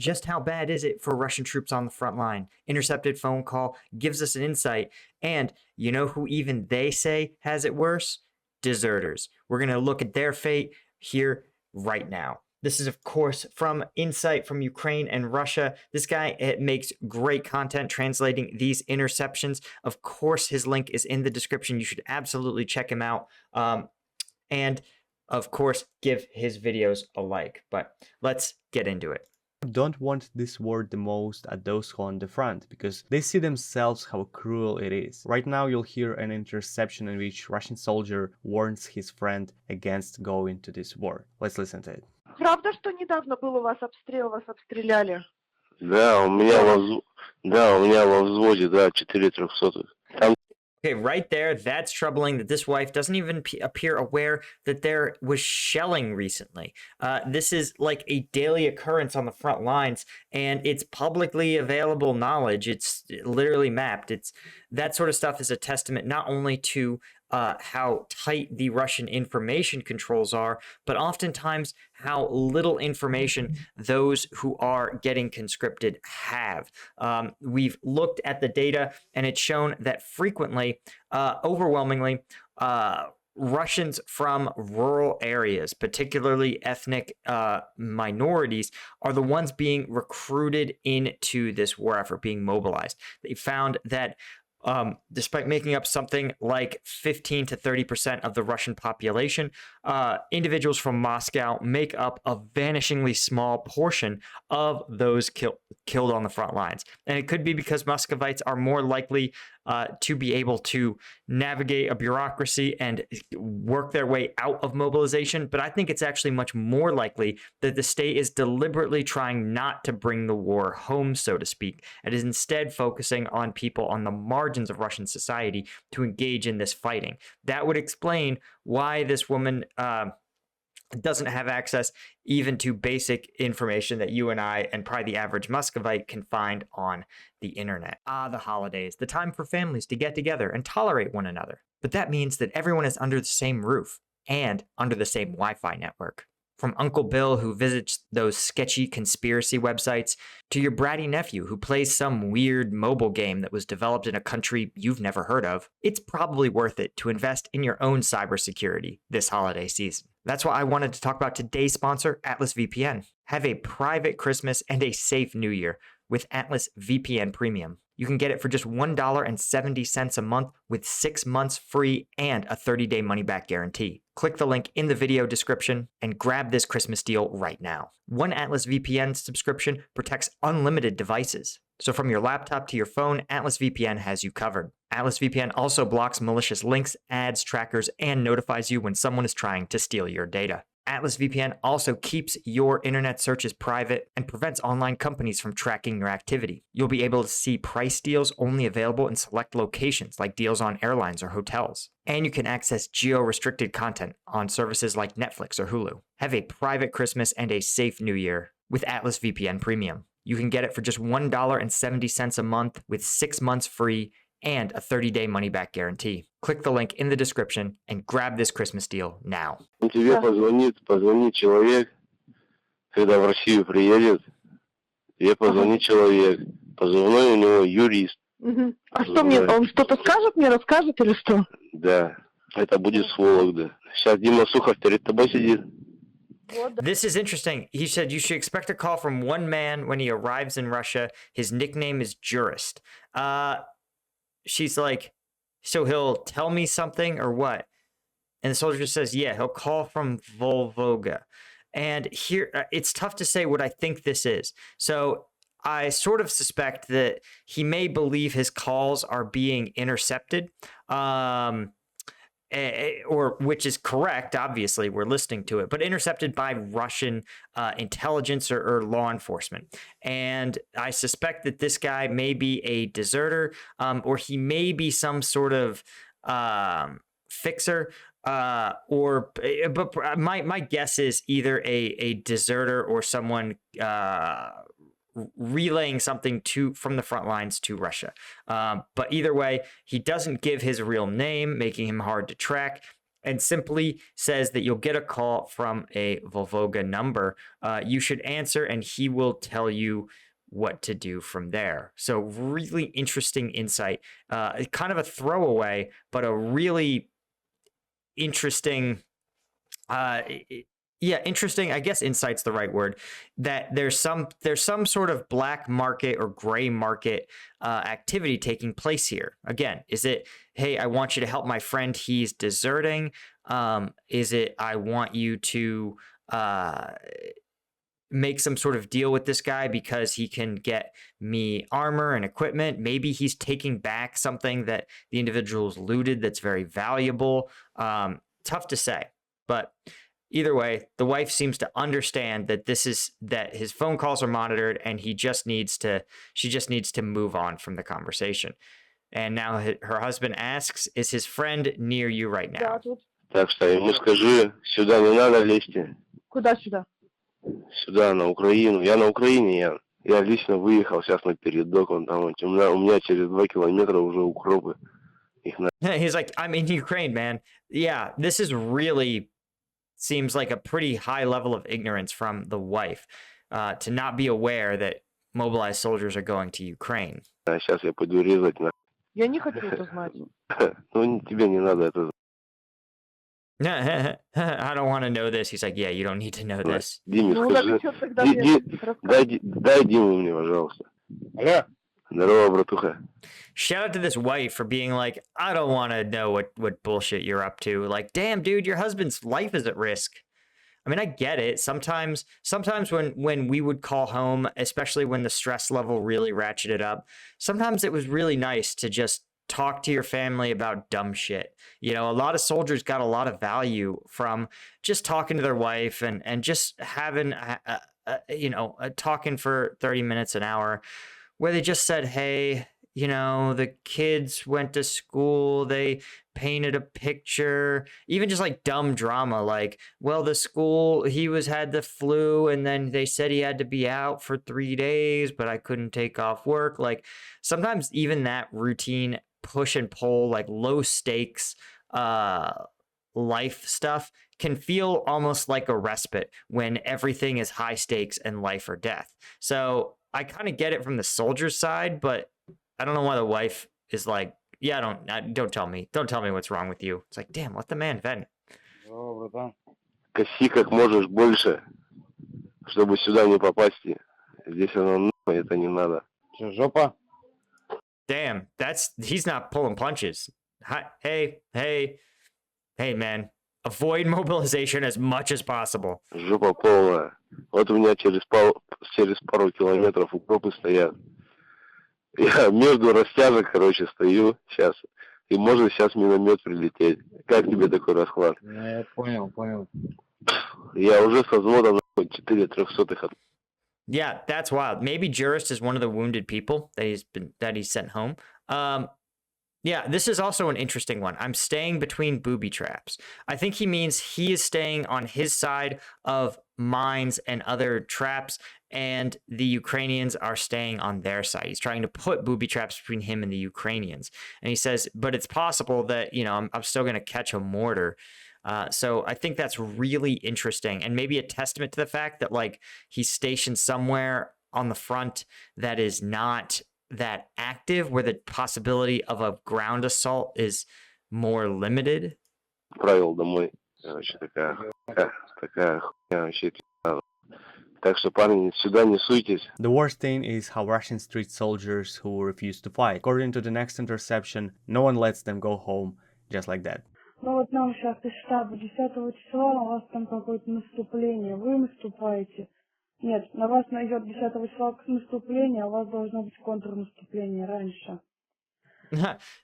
just how bad is it for Russian troops on the front line? Intercepted phone call gives us an insight. And you know who even they say has it worse? Deserters. We're going to look at their fate here right now. This is, of course, from Insight from Ukraine and Russia. This guy makes great content translating these interceptions. Of course, his link is in the description. You should absolutely check him out. And, of course, give his videos a like. But let's get into it. Don't want this war the most at those who are on the front, because they see themselves how cruel it is. Right now you'll hear an interception in which Russian soldier warns his friend against going to this war. Let's listen to it. Правда, что недавно был у вас обстрел, вас обстреляли? Да, у меня во взводе, да, 4 300. Okay, right there, that's troubling that this wife doesn't even appear aware that there was shelling recently. This is like a daily occurrence on the front lines, and it's publicly available knowledge. It's literally mapped. That sort of stuff is a testament not only to how tight the Russian information controls are, but oftentimes how little information those who are getting conscripted have. We've looked at the data, and it's shown that frequently, overwhelmingly, Russians from rural areas, particularly ethnic minorities, are the ones being recruited into this war effort, being mobilized. They found that despite making up something like 15 to 30% of the Russian population, individuals from Moscow make up a vanishingly small portion of those killed on the front lines. And it could be because Muscovites are more likely to be able to navigate a bureaucracy and work their way out of mobilization. But I think it's actually much more likely that the state is deliberately trying not to bring the war home, so to speak, and is instead focusing on people on the margins of Russian society to engage in this fighting. That would explain why this woman doesn't have access even to basic information that you and I and probably the average Muscovite can find on the internet. The holidays, the time for families to get together and tolerate one another. But that means that everyone is under the same roof and under the same Wi-Fi network. From Uncle Bill, who visits those sketchy conspiracy websites, to your bratty nephew who plays some weird mobile game that was developed in a country you've never heard of, it's probably worth it to invest in your own cybersecurity this holiday season. That's why I wanted to talk about today's sponsor, Atlas VPN. Have a private Christmas and a safe New Year with Atlas VPN Premium. You can get it for just $1.70 a month with 6 months free and a 30-day money-back guarantee. Click the link in the video description and grab this Christmas deal right now. One Atlas VPN subscription protects unlimited devices. So from your laptop to your phone, Atlas VPN has you covered. Atlas VPN also blocks malicious links, ads, trackers, and notifies you when someone is trying to steal your data. Atlas VPN also keeps your internet searches private and prevents online companies from tracking your activity. You'll be able to see price deals only available in select locations like deals on airlines or hotels. And you can access geo-restricted content on services like Netflix or Hulu. Have a private Christmas and a safe New Year with Atlas VPN Premium. You can get it for just $1.70 a month with 6 months free and a 30-day money-back guarantee. Click the link in the description and grab this Christmas deal now. Тебе позвонит человек, когда в Россию приедет. Тебе позвонит человек. Позывной у него юрист. А что мне, он что-то скажет мне, расскажет или что? Да, это будет с Вологды. Сейчас Дима Сухов перед тобой сидит. This is interesting. He said you should expect a call from one man when he arrives in Russia. His nickname is Jurist. She's like, so he'll tell me something or what? And the soldier says, yeah, he'll call from Volvoga. And here, it's tough to say what I think this is. So I sort of suspect that he may believe his calls are being intercepted, or which is correct. Obviously, we're listening to it, but intercepted by Russian intelligence or law enforcement. And I suspect that this guy may be a deserter, or he may be some sort of fixer. But my guess is either a deserter or someone relaying something from the front lines to Russia. But either way, he doesn't give his real name, making him hard to track. and simply says that you'll get a call from a Volvoga number. You should answer, and he will tell you what to do from there. So really interesting insight, kind of a throwaway, but a really interesting, interesting. I guess insight's the right word. That there's some sort of black market or gray market activity taking place here. Again, is it, hey, I want you to help my friend, he's deserting? Is it, I want you to make some sort of deal with this guy because he can get me armor and equipment? Maybe he's taking back something that the individual's looted that's very valuable. Tough to say, but either way, the wife seems to understand that that his phone calls are monitored, and she just needs to move on from the conversation. And now her husband asks, is his friend near you right now? Да, тут. Так что ему скажи, сюда не надо лезть. Куда сюда? Сюда, на Украину. Я на Украине, я лично выехал сейчас на передок, вон там, у меня через 2 километра уже укропы. He's like, I'm in Ukraine, man. Yeah, this is really seems like a pretty high level of ignorance from the wife, to not be aware that mobilized soldiers are going to Ukraine. Сейчас я пойду резать. Я не хочу это знать. Ну, тебе не надо это I don't want to know this. He's like, yeah, you don't need to know this. Диме Ну, скажи. так что тогда мне рассказывай. Дай Диму мне, пожалуйста. Алло. Здорово, братуха. Shout out to this wife for being like, I don't want to know what bullshit you're up to. Like, damn, dude, your husband's life is at risk. I mean, I get it. Sometimes when we would call home, especially when the stress level really ratcheted up, sometimes it was really nice to just talk to your family about dumb shit. You know, a lot of soldiers got a lot of value from just talking to their wife and just having, talking for 30 minutes, an hour, where they just said, hey, you know, the kids went to school, they painted a picture, even just like dumb drama, like, well, the school, had the flu, and then they said he had to be out for 3 days, but I couldn't take off work. Like, sometimes even that routine push and pull, like low stakes life stuff can feel almost like a respite when everything is high stakes and life or death. So I kind of get it from the soldier's side, but I don't know why the wife is like, yeah, don't tell me what's wrong with you. It's like, damn, let the man vent. Здорово, братан. Коси как можешь больше, чтобы сюда не попасть. Здесь оно нахуй, это не надо. Че, жопа? Damn, he's not pulling punches. Hey, man, avoid mobilization as much as possible. Жопа полная. Вот у меня через пару километров укропы стоят. Я между растяжек, короче, стою сейчас. И может сейчас миномет прилететь. Как тебе такой расклад? Я понял. Я уже со взводом 4 300-х. Yeah, that's wild. Maybe Jurist is one of the wounded people that he's sent home. Yeah, this is also an interesting one. I'm staying between booby traps. I think he means he is staying on his side of mines and other traps, and the Ukrainians are staying on their side. He's trying to put booby traps between him and the Ukrainians. And he says, but it's possible that, you know, I'm still going to catch a mortar. So I think that's really interesting, and maybe a testament to the fact that, like, he's stationed somewhere on the front that is not that active, where the possibility of a ground assault is more limited. Правил домой. Короче, такая хуйня вообще. Так что, парни, сюда не суйтесь. The worst thing is how Russians treat soldiers who refuse to fight. According to the next interception, no one lets them go home just like that. Ну вот нам сейчас из штаба 10 числа, у вас там какое-то наступление, вы наступаете. Нет, на вас найдет 10 числа наступление, а у вас должно быть контрнаступление раньше.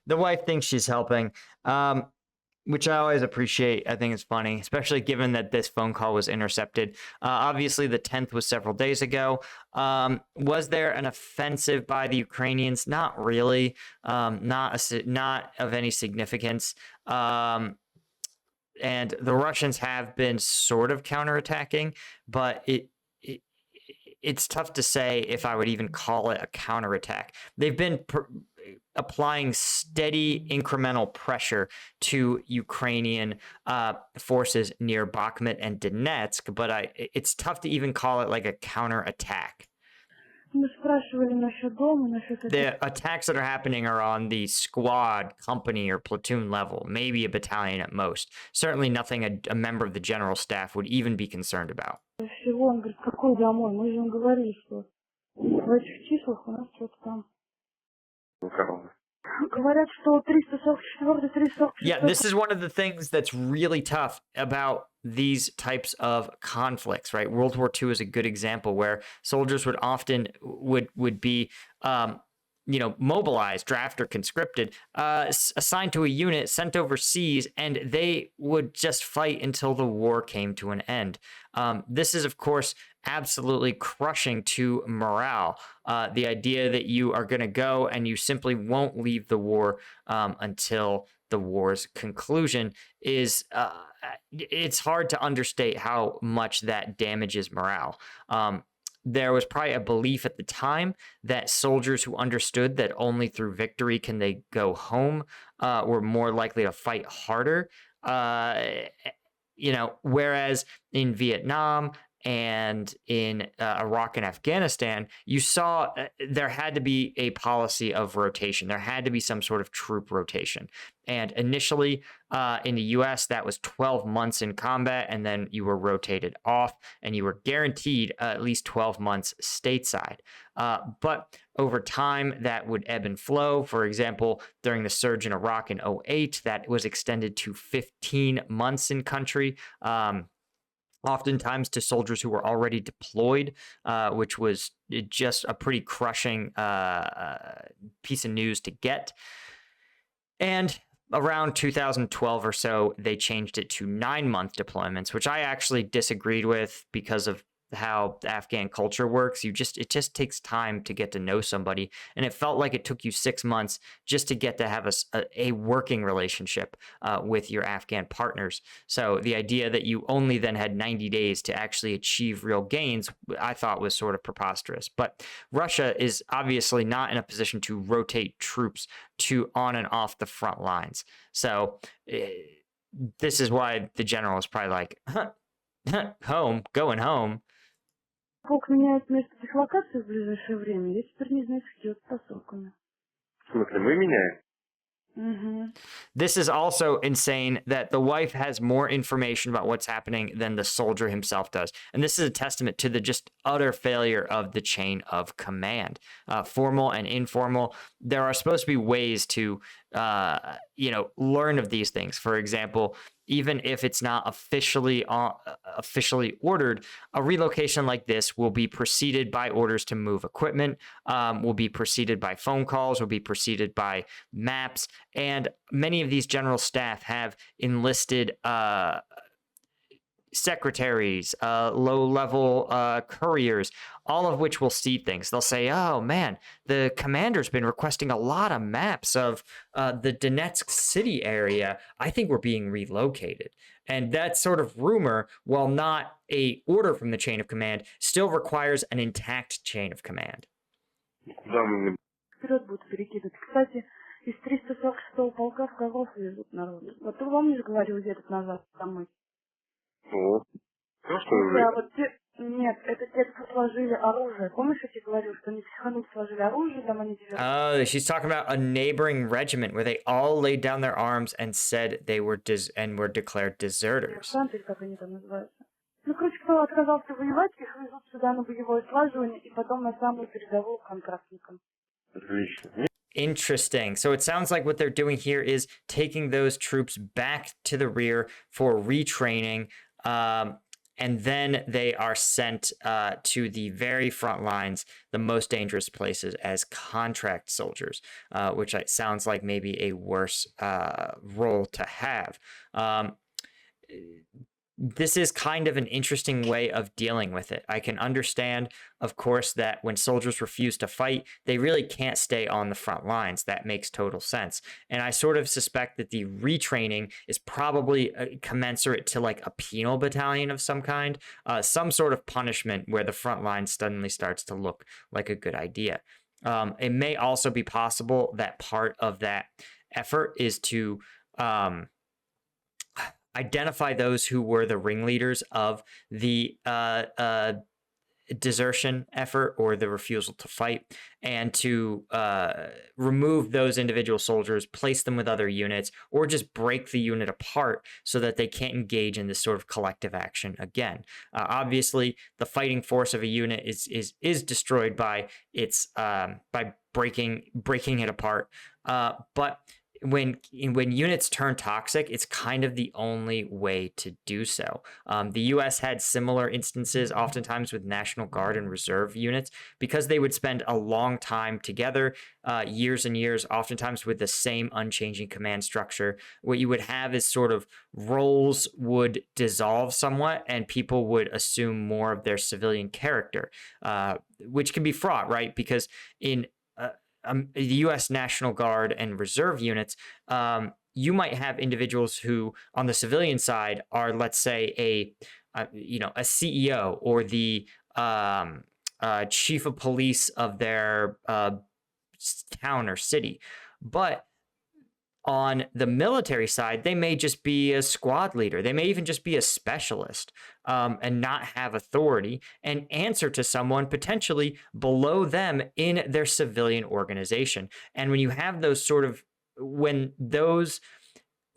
The wife thinks she's helping, which I always appreciate. I think it's funny, especially given that this phone call was intercepted. Obviously, the 10th was several days ago. Was there an offensive by the Ukrainians? Not really. Not of any significance. And the Russians have been sort of counterattacking, but it's tough to say if I would even call it a counterattack. They've been applying steady incremental pressure to Ukrainian forces near Bakhmut and Donetsk, but it's tough to even call it like a counterattack. Мы спрашивали насчет дома, насчет The attacks that are happening are on the squad, company, or platoon level, maybe a battalion at most. Certainly nothing a member of the general staff would even be concerned about. всего. Он говорит, какой домой? Мы же им говорили, что в этих числах у нас что-то там. Говорят, что 344, 346... Yeah, this is one of the things that's really tough about these types of conflicts, right? World War II is a good example where soldiers would often would be mobilized, drafted, or conscripted, assigned to a unit, sent overseas, and they would just fight until the war came to an end. This is, of course, absolutely crushing to morale. The idea that you are going to go and you simply won't leave the war until the war's conclusion is it's hard to understate how much that damages morale. There was probably a belief at the time that soldiers who understood that only through victory can they go home were more likely to fight harder. Whereas in Vietnam and in Iraq and Afghanistan, you saw there had to be a policy of rotation. There had to be some sort of troop rotation. And initially in the US, that was 12 months in combat, and then you were rotated off, and you were guaranteed at least 12 months stateside. But over time, that would ebb and flow. For example, during the surge in Iraq in 2008, that was extended to 15 months in country. Oftentimes to soldiers who were already deployed, which was just a pretty crushing piece of news to get. And around 2012 or so, they changed it to 9-month deployments, which I actually disagreed with because of how the Afghan culture works. It just takes time to get to know somebody, and it felt like it took you 6 months just to get to have a working relationship with your Afghan partners. So the idea that you only then had 90 days to actually achieve real gains, I thought was sort of preposterous. But Russia is obviously not in a position to rotate troops to on and off the front lines. So this is why the general is probably like, going home. Полк меняет место дислокации в ближайшее время. Я теперь не знаю, с какими посылками. В смысле, мы меняем? This is also insane that the wife has more information about what's happening than the soldier himself does. And this is a testament to the just utter failure of the chain of command, formal and informal. There are supposed to be ways to, learn of these things. For example, even if it's not officially ordered, a relocation like this will be preceded by orders to move equipment, will be preceded by phone calls, will be preceded by maps. And many of these general staff have enlisted secretaries, low-level couriers, all of which will see things. They'll say, oh man, the commander's been requesting a lot of maps of the Donetsk city area. I think we're being relocated. And that sort of rumor, while not a order from the chain of command, still requires an intact chain of command. Вперед будут перекидывать. Кстати, из 346-го полка в Козлов везут народ. Вот ты помнишь, говорил где-то назад домой? Ну, Нет, это те, кто сложили оружие. Помнишь, я тебе говорил, что они психанут сложили оружие, там они держали? Oh, she's talking about a neighboring regiment where they all laid down their arms and said they were were declared deserters. Или как они там называются. Ну, короче, кто отказался воевать, их везут сюда на боевое слаживание и потом на самую передовую контрактникам. Interesting. So it sounds like what they're doing here is taking those troops back to the rear for retraining, and then they are sent to the very front lines, the most dangerous places, as contract soldiers, which sounds like maybe a worse role to have. This is kind of an interesting way of dealing with it. I can understand, of course, that when soldiers refuse to fight, they really can't stay on the front lines. That makes total sense. And I sort of suspect that the retraining is probably commensurate to like a penal battalion of some kind, some sort of punishment where the front line suddenly starts to look like a good idea. It may also be possible that part of that effort is to identify those who were the ringleaders of the desertion effort or the refusal to fight, and to remove those individual soldiers, place them with other units, or just break the unit apart so that they can't engage in this sort of collective action again. Obviously, the fighting force of a unit is destroyed by its by breaking it apart, but when units turn toxic, it's kind of the only way to do so. The U.S. had similar instances, oftentimes with National Guard and Reserve units, because they would spend a long time together, years and years, oftentimes with the same unchanging command structure. What you would have is sort of roles would dissolve somewhat, and people would assume more of their civilian character, which can be fraught, right? Because in the U.S. National Guard and Reserve units, you might have individuals who, on the civilian side, are, let's say, a CEO or the chief of police of their town or city, but on the military side, they may just be a squad leader. They may even just be a specialist, and not have authority and answer to someone potentially below them in their civilian organization. And when you have when those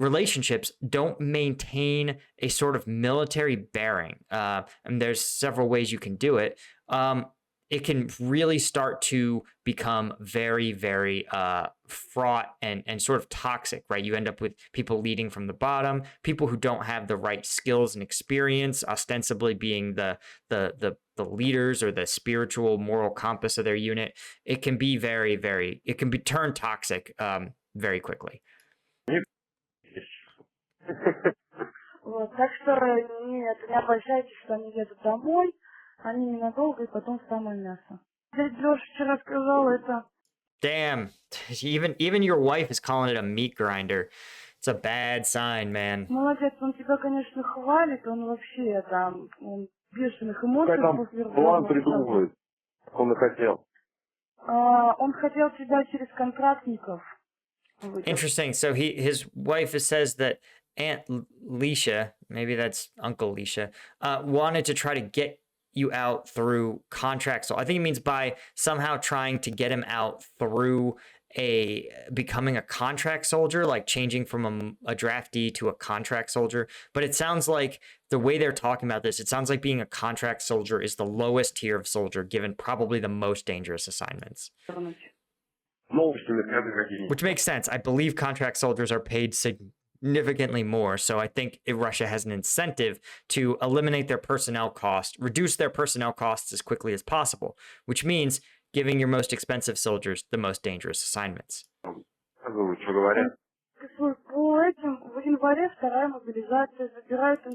relationships don't maintain a sort of military bearing, and there's several ways you can do it, it can really start to become very, very fraught and sort of toxic, right? You end up with people leading from the bottom, people who don't have the right skills and experience, ostensibly being the leaders or the spiritual moral compass of their unit. It can be it can be turned toxic very quickly. Вот, так что не обольщайтесь, что они едут домой, они ненадолго и потом в самое мясо. Дядя Лёша вчера сказал это. Damn, even your wife is calling it a meat grinder. It's a bad sign, man. Молодец, он тебя, конечно, хвалит, он вообще там, он бешеных эмоций Какой там после план разговора. придумывает, как он и хотел. Он хотел тебя через контрактников. Interesting. So his wife says that Aunt Leisha, maybe that's Uncle Leisha, wanted to try to get you out through contract. So I think it means by somehow trying to get him out through becoming a contract soldier, like changing from a draftee to a contract soldier. But it sounds like the way they're talking about this, it sounds like being a contract soldier is the lowest tier of soldier, given probably the most dangerous assignments. Which makes sense. I believe contract soldiers are paid significantly more. So I think Russia has an incentive to eliminate their personnel cost, reduce their personnel costs as quickly as possible, which means giving your most expensive soldiers the most dangerous assignments.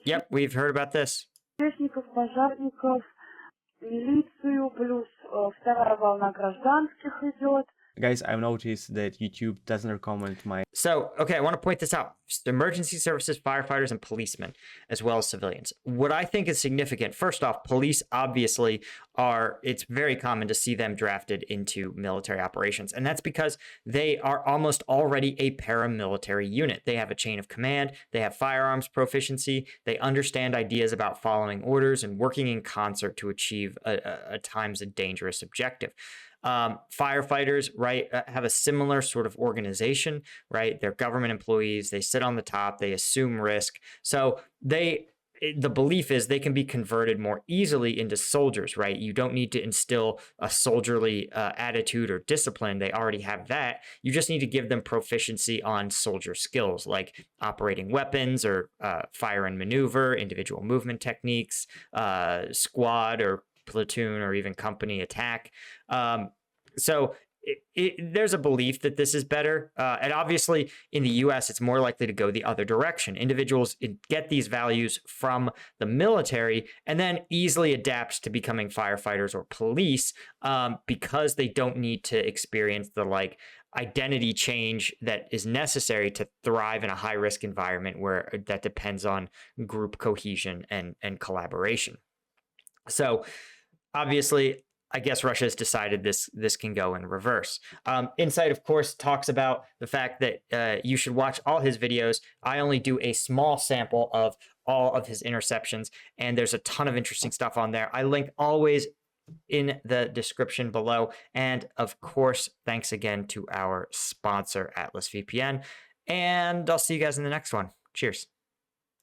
Yep, we've heard about this. Пожарников, милицию, плюс вторая волна гражданских идет. Guys, I've noticed that YouTube doesn't recommend my... So, okay, I want to point this out. Emergency services, firefighters, and policemen, as well as civilians. What I think is significant, first off, police obviously it's very common to see them drafted into military operations. And that's because they are almost already a paramilitary unit. They have a chain of command, they have firearms proficiency, they understand ideas about following orders and working in concert to achieve at times a dangerous objective. Firefighters, right, have a similar sort of organization, right? They're government employees. They sit on the top. They assume risk. So the belief is they can be converted more easily into soldiers, right? You don't need to instill a soldierly attitude or discipline. They already have that. You just need to give them proficiency on soldier skills like operating weapons or fire and maneuver, individual movement techniques, squad or platoon or even company attack. So there's a belief that this is better. And obviously in the US, it's more likely to go the other direction. Individuals get these values from the military and then easily adapt to becoming firefighters or police because they don't need to experience the identity change that is necessary to thrive in a high risk environment where that depends on group cohesion and collaboration. So obviously, I guess Russia has decided this can go in reverse. Insight, of course, talks about the fact that you should watch all his videos. I only do a small sample of all of his interceptions, and there's a ton of interesting stuff on there. I link always in the description below. And of course, thanks again to our sponsor, Atlas VPN. And I'll see you guys in the next one. Cheers.